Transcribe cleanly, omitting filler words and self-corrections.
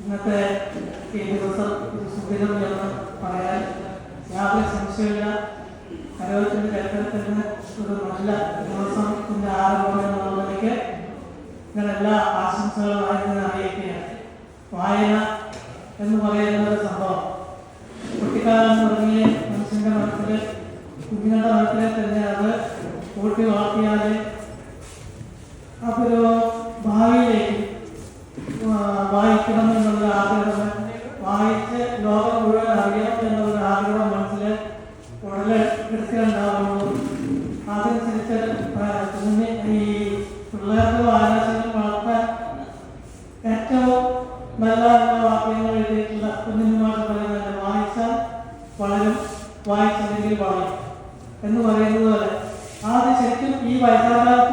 ഇന്നത്തെ ഈ ദിവസം സുദിനം എന്ന് പറയാൻ യാതൊരു സംശയമില്ല. കലോത്സവത്തിന്റെ ചരിത്രത്തിന് ഒരു നല്ല ദിവസത്തിന്റെ ആരംഭം എന്നുള്ളതിലേക്ക് നിങ്ങളെല്ലാ ആശംസകളും ആയിരുന്നു അറിയിക്കുകയാണ്. വായന എന്ന് പറയുന്ന ഒരു സംഭവം കുട്ടിക്കാലം തുടങ്ങിയ മനുഷ്യന്റെ മനസ്സിൽ, കുഞ്ഞുങ്ങളുടെ മനസ്സിലെ തന്നെ അത് കൂട്ടി വളർത്തിയാൽ അതൊരു ഭാവിയിലേക്ക് വായിക്കണം എന്നുള്ള ആഗ്രഹം, വായിച്ച് ലോകം മുഴുവൻ അറിയണം എന്നുള്ള ആഗ്രഹം മനസ്സിൽ ഉടലെടുത്തിട്ടുണ്ടാവുള്ളൂ. അതനുസരിച്ച് കുഞ്ഞ് ഈ പിള്ളേർക്ക് വായനാശീലം വളർത്താൻ ഏറ്റവും നല്ല നല്ല വാക്യങ്ങൾ എഴുതിയിട്ടുള്ള കുഞ്ഞുമാർ പറയുന്നത് വായിച്ചാൽ വളരും, വായിച്ചില്ലെങ്കിൽ വളരും എന്ന് പറയുന്നത് പോലെ ആദ്യം ശരിക്കും ഈ വയസ്സാകാലത്ത്